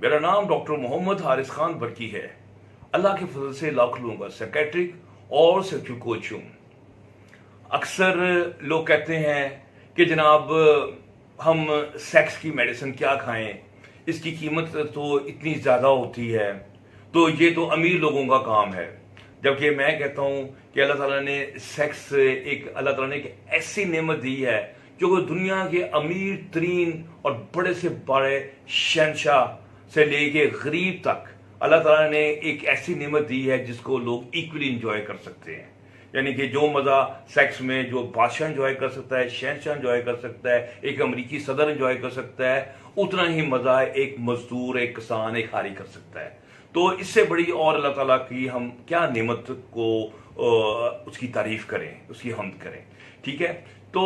मेरा नाम डॉक्टर मोहम्मद हारिस खान बरकी है। अल्लाह के फजल से लाख लोगों का साइकेट्रिक और सेक्सुअल कोच हूँ। अक्सर लोग कहते हैं कि जनाब हम सेक्स की मेडिसिन क्या खाएं, इसकी कीमत तो इतनी ज़्यादा होती है, तो ये तो अमीर लोगों का काम है। जबकि मैं कहता हूँ कि अल्लाह ताला ने अल्लाह ताला ने एक ऐसी नेमत दी है जो दुनिया के अमीर तरीन और बड़े से बड़े शहनशाह से लेके गरीब तक अल्लाह ताला ने एक ऐसी नेमत दी है जिसको लोग इक्वली इंजॉय कर सकते हैं। यानी कि जो मज़ा सेक्स में जो बादशाह इंजॉय कर सकता है, शहनशाह इंजॉय कर सकता है, एक अमरीकी सदर इंजॉय कर सकता है, उतना ही मज़ा एक मजदूर, एक किसान, एक हारी कर सकता है। तो इससे बड़ी और अल्लाह ताला की हम क्या नेमत को उसकी तारीफ करें, उसकी हम्द करें। ठीक है, तो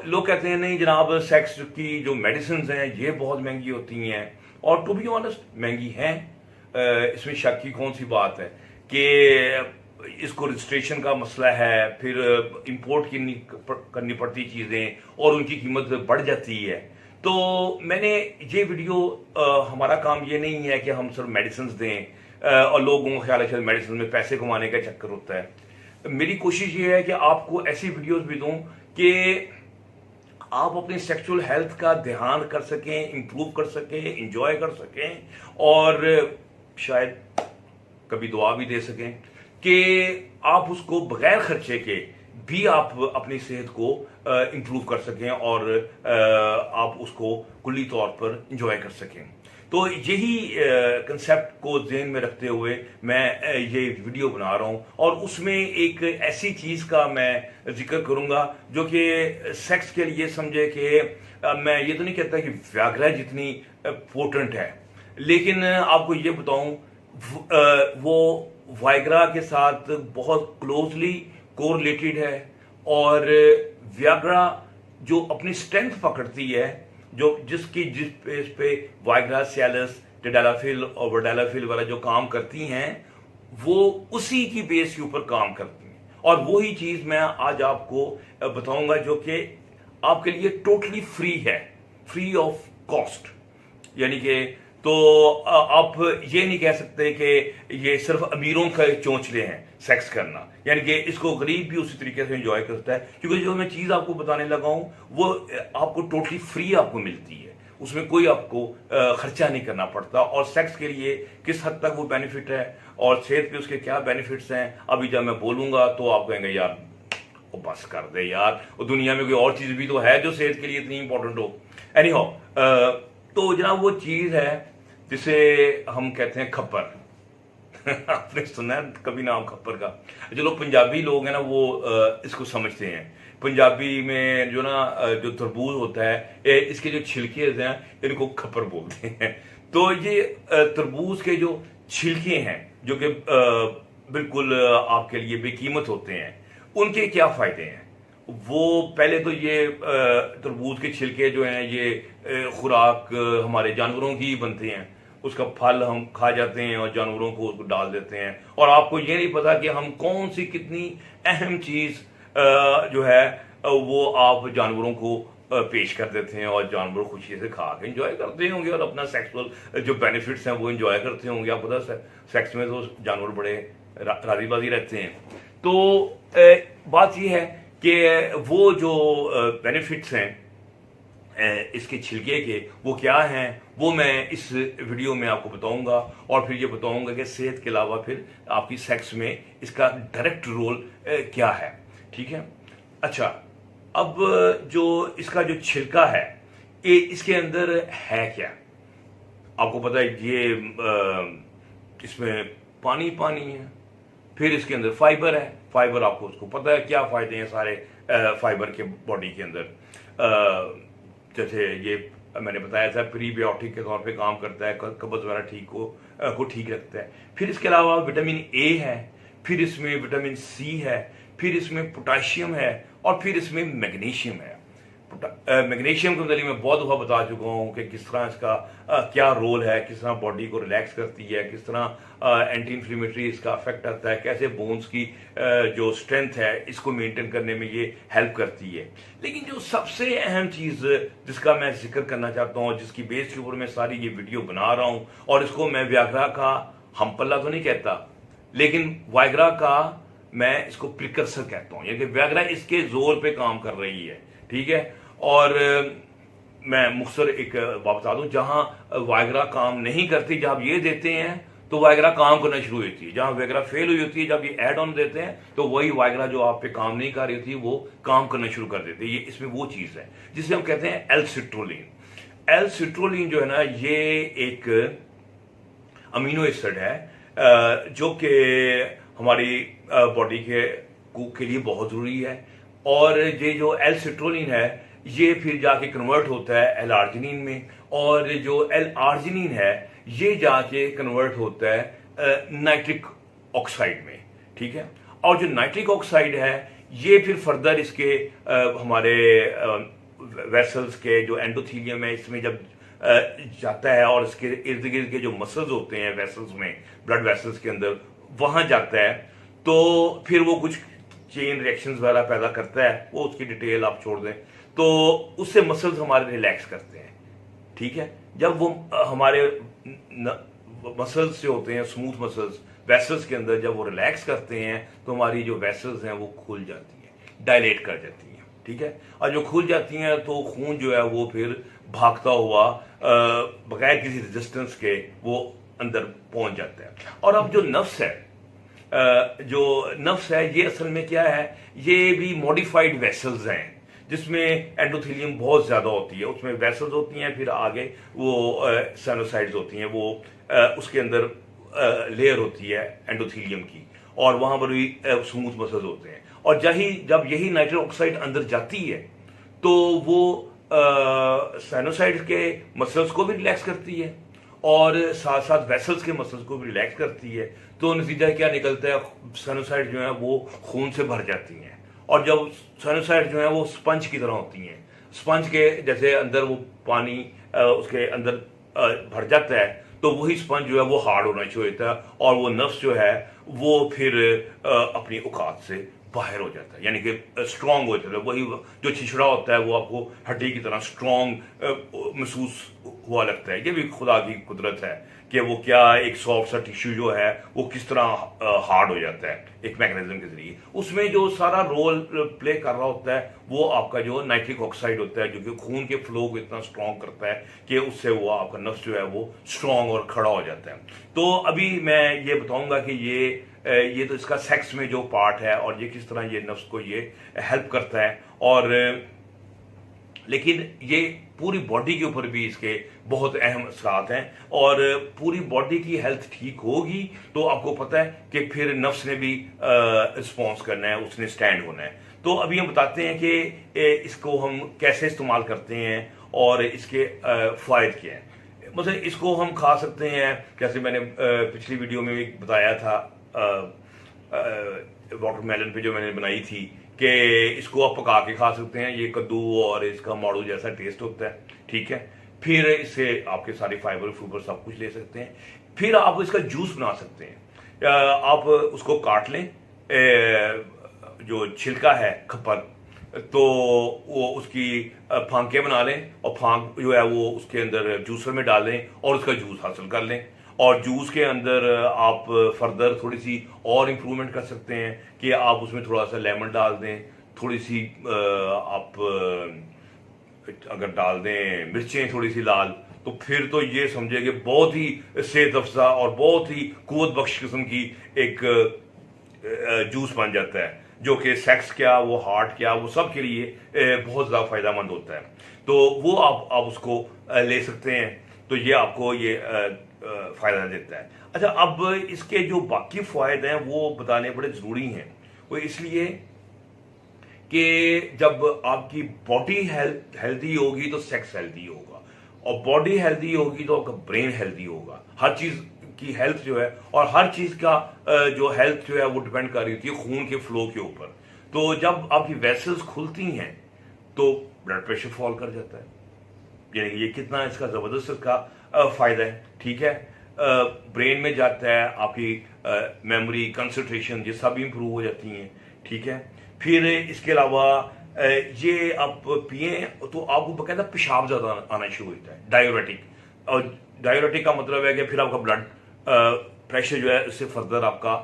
लोग कहते हैं नहीं जनाब सेक्स की जो मेडिसिन हैं ये बहुत महंगी होती हैं, और टू बी ऑनेस्ट महंगी हैं, इसमें शक की कौन सी बात है कि इसको रजिस्ट्रेशन का मसला है, फिर इंपोर्ट करनी पड़ती चीज़ें और उनकी कीमत बढ़ जाती है। तो मैंने ये वीडियो हमारा काम ये नहीं है कि हम सिर्फ मेडिसिन दें और लोगों का ख्याल है शायद मेडिसिन में पैसे कमाने का चक्कर होता है। मेरी कोशिश ये है कि आपको ऐसी वीडियोस भी दूं कि आप अपनी सेक्सुअल हेल्थ का ध्यान कर सकें, इंप्रूव कर सकें, इंजॉय कर सकें और शायद कभी दुआ भी दे सकें कि आप उसको बगैर खर्चे के भी आप अपनी सेहत को इंप्रूव कर सकें और आप उसको कुल्ली तौर पर इंजॉय कर सकें। तो यही कंसेप्ट को ज़हन में रखते हुए मैं ये वीडियो बना रहा हूँ, और उसमें एक ऐसी चीज़ का मैं जिक्र करूँगा जो कि सेक्स के लिए समझे कि मैं ये तो नहीं कहता कि व्याग्रा जितनी पोटेंट है, लेकिन आपको ये बताऊँ वो वाइग्रा के साथ बहुत क्लोजली कोरिलेटेड है। और व्याग्रा जो अपनी स्ट्रेंथ पकड़ती है, जिस पे वाइग्रा, सियालिस, टेडालाफिल और वर्डालाफिल वाला जो काम करती हैं वो उसी की बेस के ऊपर काम करती हैं। और वही चीज़ मैं आज आपको बताऊंगा जो कि आपके लिए टोटली फ्री है, फ्री ऑफ कॉस्ट। यानी कि तो आप ये नहीं कह सकते कि ये सिर्फ अमीरों का चोंचले हैं सेक्स करना, यानी कि इसको गरीब भी उसी तरीके से एंजॉय करता है, क्योंकि जो मैं चीज़ आपको बताने लगा हूँ वो आपको टोटली फ्री आपको मिलती है, उसमें कोई आपको खर्चा नहीं करना पड़ता। और सेक्स के लिए किस हद तक वो बेनिफिट है और सेहत पे उसके क्या बेनिफिट्स हैं, अभी जब मैं बोलूँगा तो आप कहेंगे यार वो बस कर दे यार, वो दुनिया में कोई और चीज़ भी तो है जो सेहत के लिए इतनी इंपॉर्टेंट हो। एनी हाउ, तो जनाब वो चीज़ है जिसे हम कहते हैं खप्पर। आपने सुना है कभी नाम खप्पर का? जो लोग पंजाबी लोग हैं ना वो इसको समझते हैं। पंजाबी में जो तरबूज होता है इसके जो छिलके हैं इनको खप्पर बोलते हैं। तो ये तरबूज के जो छिलके हैं जो कि बिल्कुल आपके लिए बेकीमत होते हैं, उनके क्या फ़ायदे हैं? वो पहले तो ये तरबूज के छिलके जो हैं ये खुराक हमारे जानवरों की बनते हैं, उसका फल हम खा जाते हैं और जानवरों को उसको डाल देते हैं, और आपको ये नहीं पता कि हम कौन सी कितनी अहम चीज़ जो है वो आप जानवरों को पेश कर देते हैं और जानवर खुशी से खा के इंजॉय करते होंगे और अपना सेक्सुअल जो बेनिफिट्स हैं वो इंजॉय करते होंगे। आपको पता सेक्स में तो जानवर बड़े राजीबाजी रहते हैं। तो बात ये है कि वो जो बेनिफिट्स हैं इसके छिलके के वो क्या हैं, वो मैं इस वीडियो में आपको बताऊंगा, और फिर ये बताऊंगा कि सेहत के अलावा फिर आपकी सेक्स में इसका डायरेक्ट रोल क्या है। ठीक है, अच्छा, अब जो इसका जो छिलका है ये इसके अंदर है क्या? आपको पता है ये इसमें पानी है, फिर इसके अंदर फाइबर है। फाइबर आपको उसको पता है क्या फ़ायदे हैं सारे फाइबर के बॉडी के अंदर। जैसे ये मैंने बताया था प्रीबायोटिक के तौर पे काम करता है, कब्ज़ वगैरह को ठीक रखता है। फिर इसके अलावा विटामिन ए है, फिर इसमें विटामिन सी है, फिर इसमें पोटाशियम है और फिर इसमें मैग्नीशियम है। मैग्नीशियम के मतलब मैं बहुत दफ़ा बता चुका हूँ कि किस तरह इसका क्या रोल है, किस तरह बॉडी को रिलैक्स करती है, किस तरह एंटी इन्फ्लेमेटरी इसका अफेक्ट आता है, कैसे बोन्स की जो स्ट्रेंथ है इसको मेंटेन करने में ये हेल्प करती है। लेकिन जो सबसे अहम चीज़ जिसका मैं जिक्र करना चाहता हूँ, जिसकी बेस के ऊपर मैं सारी ये वीडियो बना रहा हूँ, और इसको मैं व्याग्रा का हम पल्ला तो नहीं कहता, लेकिन वायग्रा का मैं इसको प्रिकर्सर कहता हूँ, यानी व्याग्रा इसके जोर पे काम कर रही है, ठीक है। और मैं मुख्तसर एक बात बता दूं, जहां वायग्रा काम नहीं करती, जब आप ये देते हैं तो वायग्रा काम करना शुरू होती है। जहां वायग्रा फेल हुई होती है, जब ये एड ऑन देते हैं तो वही वायग्रा जो आप पे काम नहीं कर रही होती वो काम करना शुरू कर देती है। ये इसमें वो चीज है जिसे हम कहते हैं एल-सिट्रोलिन। एल-सिट्रोलिन जो है ना, ये एक अमीनो एसिड है जो कि हमारी बॉडी के लिए बहुत जरूरी है। और ये जो एल-सिट्रोलिन है ये फिर जाके कन्वर्ट होता है एल-आर्जिनिन में, और जो एल-आर्जिनिन है ये जाके कन्वर्ट होता है नाइट्रिक ऑक्साइड में, ठीक है। और जो नाइट्रिक ऑक्साइड है ये फिर फर्दर इसके हमारे वेसल्स के जो एंडोथीलियम है इसमें जब जाता है, और इसके इर्द गिर्द के जो मसल्स होते हैं वेसल्स में, ब्लड वेसल्स के अंदर, वहां जाता है तो फिर वो कुछ चेन रिएक्शंस वगैरह पैदा करता है। वो उसकी डिटेल आप छोड़ दें, तो उससे मसल्स हमारे रिलैक्स करते हैं, ठीक है। जब वो हमारे मसल्स जो होते हैं, स्मूथ मसल्स वेसल्स के अंदर, जब वो रिलैक्स करते हैं तो हमारी जो वेसल्स हैं वो खुल जाती हैं, डायलेट कर जाती हैं, ठीक है। और जो खुल जाती हैं तो खून जो है वो फिर भागता हुआ बगैर किसी रेजिस्टेंस के वो अंदर पहुंच जाता है। और अब जो नफ्स है, ये असल में क्या है, ये भी मॉडिफाइड वेसल्स हैं जिसमें एंडोथेलियम बहुत ज्यादा होती है, उसमें वेसल्स होती हैं, फिर आगे वो साइनोसाइड्स होती हैं, वो उसके अंदर लेयर होती है एंडोथेलियम की, और वहां पर भी स्मूथ मसल्स होते हैं। और जब यही नाइट्रिक ऑक्साइड अंदर जाती है तो वो साइनोसाइड्स के मसल्स को भी रिलैक्स करती है और साथ साथ वेसल्स के मसल्स को भी रिलैक्स करती है। तो नतीजा क्या निकलता है, साइनोसाइड जो है वो खून से भर जाती हैं, और जब साइनोसाइड जो है वो स्पंज की तरह होती हैं, स्पंज के जैसे अंदर वो पानी उसके अंदर भर जाता है, तो वही स्पंज जो है वो हार्ड होना शुरू होता है, और वो नफ्स जो है वो फिर अपनी औकात से बाहर हो जाता है, यानी कि स्ट्रांग हो जाता है। वही जो छिछड़ा होता है वो आपको हड्डी की तरह स्ट्रांग महसूस हुआ लगता है। ये भी खुदा की कुदरत है कि वो क्या एक सॉफ्ट सा टिश्यू जो है वो किस तरह हार्ड हो जाता है एक मैकेनिज्म के जरिए। उसमें जो सारा रोल प्ले कर रहा होता है वो आपका जो नाइट्रिक ऑक्साइड होता है, जो कि खून के फ्लो को इतना स्ट्रांग करता है कि उससे वो आपका नफ्स जो है वो स्ट्रांग और खड़ा हो जाता है। तो अभी मैं ये बताऊंगा कि ये तो इसका सेक्स में जो पार्ट है और ये किस तरह ये नफ्स को ये हेल्प करता है, और लेकिन ये पूरी बॉडी के ऊपर भी इसके बहुत अहम असरात हैं। और पूरी बॉडी की हेल्थ ठीक होगी तो आपको पता है कि फिर नफ्स ने भी रिस्पॉन्स करना है, उसने स्टैंड होना है। तो अभी हम बताते हैं कि इसको हम कैसे इस्तेमाल करते हैं और इसके फायदे क्या हैं। मतलब इसको हम खा सकते हैं, जैसे मैंने पिछली वीडियो में भी बताया था वाटरमेलन पे जो मैंने बनाई थी कि इसको आप पका के खा सकते हैं। ये कद्दू और इसका माड़ू जैसा टेस्ट होता है, ठीक है। फिर इससे आपके सारे फाइबर फूबर सब कुछ ले सकते हैं। फिर आप इसका जूस बना सकते हैं। आप उसको काट लें, जो छिलका है खप्पर, तो वो उसकी फांके बना लें, और फांक जो है वो उसके अंदर जूसर में डाल लें और उसका जूस हासिल कर लें। और जूस के अंदर आप फर्दर थोड़ी सी और इम्प्रूवमेंट कर सकते हैं कि आप उसमें थोड़ा सा लेमन डाल दें, थोड़ी सी आप अगर डाल दें मिर्चें थोड़ी सी लाल, तो फिर तो ये समझे कि बहुत ही सेहत अफजा और बहुत ही कुव्वत बख्श किस्म की एक जूस बन जाता है, जो कि सेक्स क्या, वो हार्ट क्या, वो सब के लिए बहुत ज़्यादा फायदेमंद होता है। तो वो आप उसको ले सकते हैं। तो ये आपको ये फायदा देता है। अच्छा, अब इसके जो बाकी फायदे हैं वो बताने बड़े जरूरी हैं। वो इसलिए कि जब आपकी बॉडी हेल्दी होगी तो सेक्स हेल्दी होगा, और बॉडी हेल्दी होगी तो आपका ब्रेन हेल्दी होगा। हर चीज की हेल्थ जो है, और हर चीज का जो हेल्थ जो है वो डिपेंड कर रही होती है खून के फ्लो के ऊपर। तो जब आपकी वेसल्स खुलती हैं तो ब्लड प्रेशर फॉल कर जाता है। यानी ये कितना इसका जबरदस्त इसका फायदा है, ठीक है। ब्रेन में जाता है, आपकी मेमोरी, कंसंट्रेशन, ये सब इंप्रूव हो जाती हैं, ठीक है। फिर इसके अलावा ये आप पिए तो आपको बकायदा पेशाब ज्यादा आना शुरू होता है, डाययूरेटिक। और डाययूरेटिक का मतलब है कि फिर आपका ब्लड प्रेशर जो है उससे फर्दर आपका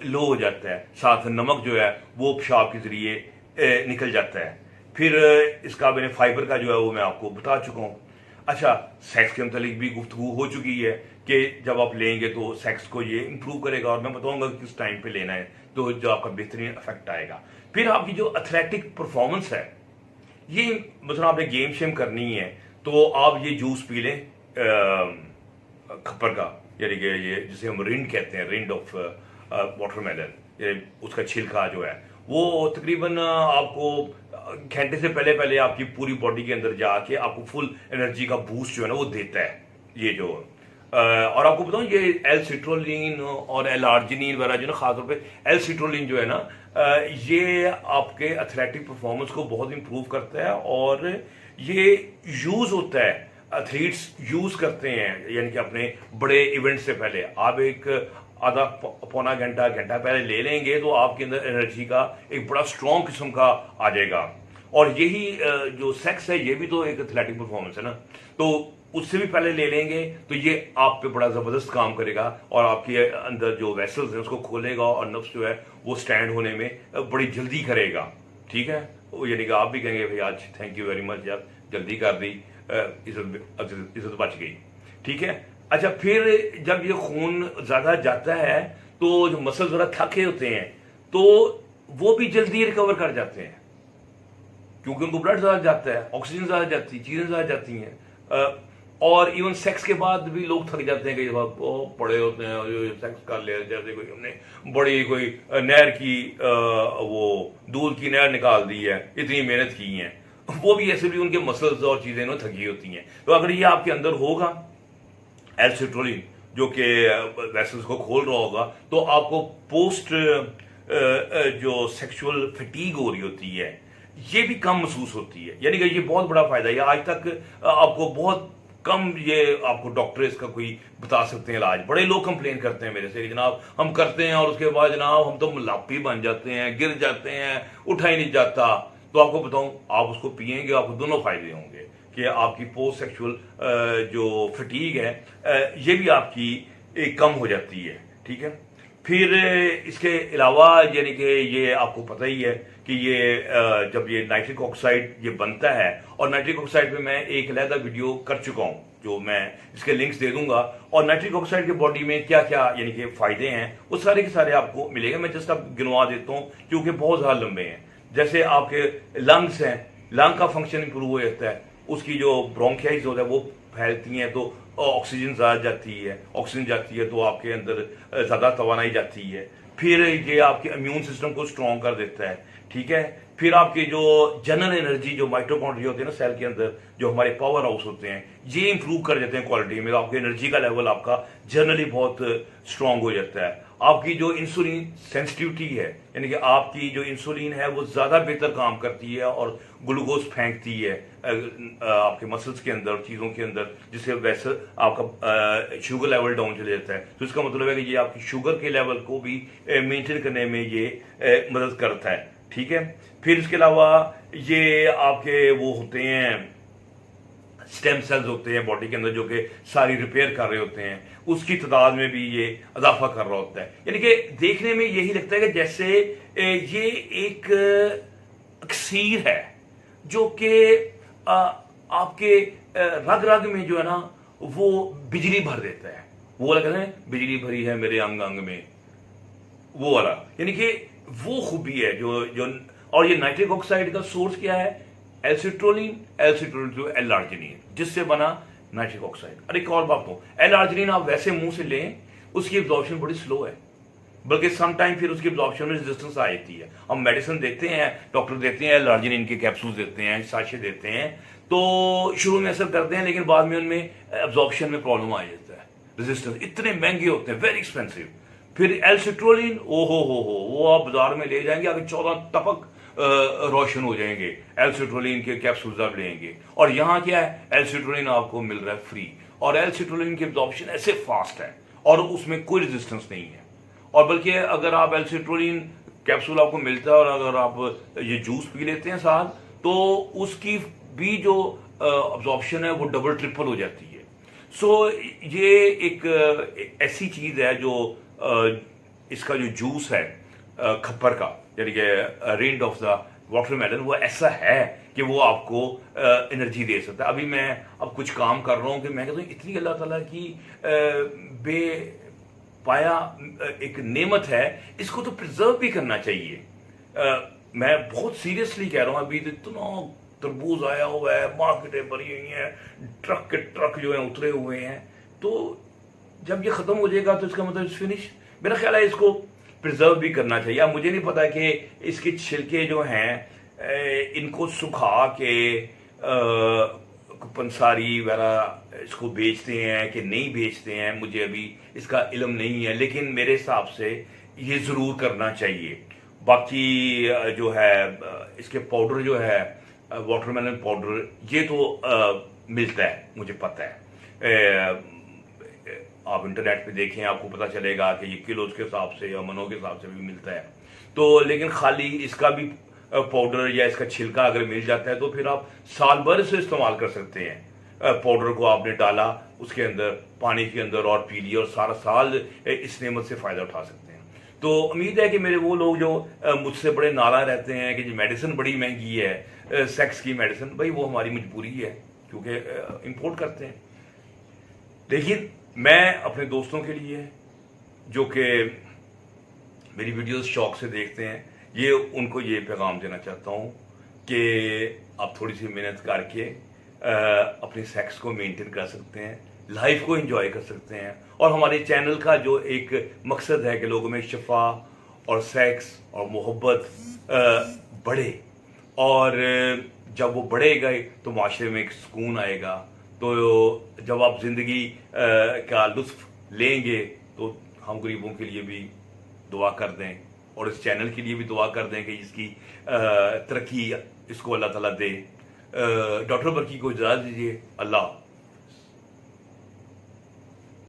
लो हो जाता है, साथ नमक जो है वो पेशाब के जरिए निकल जाता है। फिर इसका मैंने फाइबर का जो है वो मैं आपको बता चुका हूँ। अच्छा, सेक्स के मतलब भी गुफ्तगू हो चुकी है कि जब आप लेंगे तो सेक्स को ये इंप्रूव करेगा, और मैं बताऊंगा किस टाइम पे लेना है तो जो आपका बेहतरीन इफेक्ट आएगा। फिर आपकी जो एथलेटिक परफॉर्मेंस है, ये मतलब आपने गेम शेम करनी है तो आप ये जूस पी लें खप्पर का, यानी कि ये जिसे हम रिंड कहते हैं, रिंड ऑफ वाटरमेलन, उसका छिलका जो है वो तकरीबन आपको घंटे से पहले पहले आपकी पूरी बॉडी के अंदर जाके आपको फुल एनर्जी का बूस्ट जो है ना वो देता है ये जो। और आपको बताऊं ये एल सिट्रोलिन और एल आर्जिनिन वगैरह जो ना, खासतौर पे एल सिट्रोलिन जो है ना, ये आपके एथलेटिक परफॉर्मेंस को बहुत इंप्रूव करता है, और ये यूज होता है, एथलीट्स यूज करते हैं, यानी कि अपने बड़े इवेंट से पहले आप एक आधा पौना घंटा पहले ले लेंगे तो आपके अंदर एनर्जी का एक बड़ा स्ट्रॉन्ग किस्म का आ जाएगा। और यही जो सेक्स है ये भी तो एक एथलेटिक परफॉर्मेंस है ना, तो उससे भी पहले ले लेंगे तो ये आप पे बड़ा जबरदस्त काम करेगा और आपके अंदर जो वेसल्स हैं उसको खोलेगा और नफ्स जो है वो स्टैंड होने में बड़ी जल्दी करेगा, ठीक है। यानी कि आप भी कहेंगे भाई आज थैंक यू वेरी मच यार, जल्दी कर दी, इज्जत बच गई, ठीक है। अच्छा, फिर जब ये खून ज्यादा जाता है तो जो मसल जरा थके होते हैं तो वो भी जल्दी रिकवर कर जाते हैं, क्योंकि उनको ब्लड ज्यादा जाता है, ऑक्सीजन ज्यादा जाती है, चीजें ज्यादा जाती हैं। और इवन सेक्स के बाद भी लोग थक जाते हैं, कई दफा पड़े होते हैं सेक्स कर लिया, जैसे कोई हमने बड़ी कोई नहर की वो दूध की नहर निकाल दी है, इतनी मेहनत की है, वो भी ऐसे भी उनके मसल्स और चीजें ना थकी होती हैं। तो अगर ये आपके अंदर होगा एल सिट्रोलिन जो कि वेसल्स को खोल रहा होगा, तो आपको पोस्ट जो सेक्सुअल फटीग हो रही होती है ये भी कम महसूस होती है। यानी कि ये बहुत बड़ा फायदा है। आज तक आपको बहुत कम ये आपको डॉक्टर इसका कोई बता सकते हैं इलाज। बड़े लोग कंप्लेन करते हैं मेरे से कि जनाब हम करते हैं और उसके बाद जनाब हम तो मुलापी बन जाते हैं, गिर जाते हैं, उठा ही नहीं जाता। तो आपको बताऊं, आप उसको पिएंगे आपको दोनों फायदे होंगे कि आपकी पोस्ट सेक्सुअल जो फटीग है ये भी आपकी कम हो जाती है, ठीक है। फिर इसके अलावा यानी कि ये आपको पता ही है कि ये जब ये नाइट्रिक ऑक्साइड ये बनता है, और नाइट्रिक ऑक्साइड पे मैं एक अलहदा वीडियो कर चुका हूं जो मैं इसके लिंक्स दे दूंगा, और नाइट्रिक ऑक्साइड के बॉडी में क्या क्या यानी कि फायदे हैं वो सारे के सारे आपको मिलेंगे। मैं जस्ट आप गिनवा देता हूं क्योंकि बहुत ज्यादा लंबे हैं। जैसे आपके लंग्स हैं, लंग का फंक्शन इंप्रूव हो जाता है, उसकी जो ब्रोंकियाइज होता है वो फैलती हैं तो ऑक्सीजन ज्यादा जाती है, ऑक्सीजन जाती है तो आपके अंदर ज्यादा तवानाई जाती है। फिर ये आपके इम्यून सिस्टम को स्ट्रॉन्ग कर देता है, ठीक है। फिर आपकी जो जनरल एनर्जी जो माइटोकॉन्ड्रिया होते हैं ना सेल के अंदर, जो हमारे पावर हाउस होते हैं, ये इंप्रूव कर देते हैं क्वालिटी में। तो आपकी एनर्जी का लेवल आपका जनरली बहुत स्ट्रांग हो जाता है। आपकी जो इंसुलिन सेंसिटिविटी है, यानी कि आपकी जो इंसुलिन है वो ज्यादा बेहतर काम करती है और ग्लूकोज फेंकती है आपके मसल्स के अंदर, चीजों के अंदर, जिससे वैसे आपका शुगर लेवल डाउन चले जाता है। तो इसका मतलब है कि ये आपकी शुगर के लेवल को भी मेंटेन करने में ये मदद करता है, ठीक है। फिर इसके अलावा ये आपके वो होते हैं स्टेम सेल्स होते हैं बॉडी के अंदर जो कि सारी रिपेयर कर रहे होते हैं, उसकी तादाद में भी ये इजाफा कर रहा होता है। यानी कि देखने में यही लगता है कि जैसे ये एक अक्सीर है जो कि आपके रग रग में जो है ना वो बिजली भर देता है। वो लगता है बिजली भरी है मेरे अंग अंग में, वो वाला। यानी कि वो खूबी है जो और ये नाइट्रिक ऑक्साइड का सोर्स क्या है? एसिट्रोलिन टू एल आर्जिनिन, जिससे बना नाइट्रिक ऑक्साइड। अरे एक और बात हो, एल आर्जिनिन आप वैसे मुंह से लें उसकी एब्जॉर्प्शन बड़ी स्लो है, बल्कि सम टाइम फिर उसकी एब्जॉर्प्शन में रेजिस्टेंस आ जाती है। हम मेडिसिन देते हैं, डॉक्टर देते हैं, एल आर्जिनिन के कैप्सूल देते हैं, साशे देते हैं, तो शुरू में असर करते हैं लेकिन बाद में उनमें एब्जॉर्प्शन में प्रॉब्लम आ जाता है, रेजिस्टेंस। इतने महंगे होते हैं, वेरी एक्सपेंसिव। फिर एल सिट्रोलिन, ओ हो वो आप बाजार में ले जाएंगे, आगे 14 टपक रोशन हो जाएंगे, एल-सिट्रोलिन के कैप्सूल्स आप लेंगे। और यहाँ क्या है, एल-सिट्रोलिन आपको मिल रहा है फ्री, और एल-सिट्रोलिन की एब्जॉर्प्शन ऐसे फास्ट है और उसमें कोई रेजिस्टेंस नहीं है। और बल्कि अगर आप एल-सिट्रोलिन कैप्सूल आपको मिलता है और अगर आप ये जूस पी लेते हैं साथ, तो उसकी भी जो अब्जॉर्प्शन है वो डबल ट्रिपल हो जाती है। सो ये एक ऐसी चीज है जो इसका जो जूस है खप्पर का, यानी कि रेंड ऑफ द वाटरमेलन, वो ऐसा है कि वो आपको एनर्जी दे सकता है। अभी मैं अब कुछ काम कर रहा हूँ कि मैं कहता हूँ इतनी अल्लाह ताला की बे पाया एक नेमत है, इसको तो प्रिजर्व भी करना चाहिए। मैं बहुत सीरियसली कह रहा हूँ, अभी तो इतना तरबूज आया हुआ है, मार्केटें भरी हुई हैं, ट्रक के ट्रक जो है उतरे हुए हैं, तो जब ये खत्म हो जाएगा तो इसका मतलब इट्स फिनिश। मेरा ख्याल है इसको प्रिजर्व भी करना चाहिए। अब मुझे नहीं पता कि इसके छिलके जो हैं इनको सुखा के पंसारी वगैरह इसको बेचते हैं कि नहीं बेचते हैं, मुझे अभी इसका इल्म नहीं है, लेकिन मेरे हिसाब से ये ज़रूर करना चाहिए। बाकी जो है इसके पाउडर जो है वाटरमेलन पाउडर, ये तो मिलता है, मुझे पता है। आप इंटरनेट पे देखें, आपको पता चलेगा कि ये किलोज के हिसाब से या मनों के हिसाब से भी मिलता है। तो लेकिन खाली इसका भी पाउडर या इसका छिलका अगर मिल जाता है तो फिर आप साल भर से इस्तेमाल कर सकते हैं। पाउडर को आपने डाला उसके अंदर, पानी के अंदर, और पी लिया, और सारा साल इस नेमत से फ़ायदा उठा सकते हैं। तो उम्मीद है कि मेरे वो लोग जो मुझसे बड़े नाराज़ रहते हैं कि मेडिसिन बड़ी महंगी है, सेक्स की मेडिसिन, भाई वो हमारी मजबूरी है क्योंकि इम्पोर्ट करते हैं। लेकिन मैं अपने दोस्तों के लिए जो कि मेरी वीडियोस शौक से देखते हैं, ये उनको ये पैगाम देना चाहता हूँ कि आप थोड़ी सी मेहनत करके अपने सेक्स को मेंटेन कर सकते हैं, लाइफ को एंजॉय कर सकते हैं। और हमारे चैनल का जो एक मकसद है कि लोगों में शफा और सेक्स और मोहब्बत बढ़े, और जब वो बढ़ेगा तो माशरे में एक सुकून आएगा। तो जब आप ज़िंदगी का लुत्फ लेंगे तो हम गरीबों के लिए भी दुआ कर दें, और इस चैनल के लिए भी दुआ कर दें कि इसकी तरक्की इसको अल्लाह ताला दे। डॉक्टर बरकी को इजाज़त दीजिए। अल्लाह।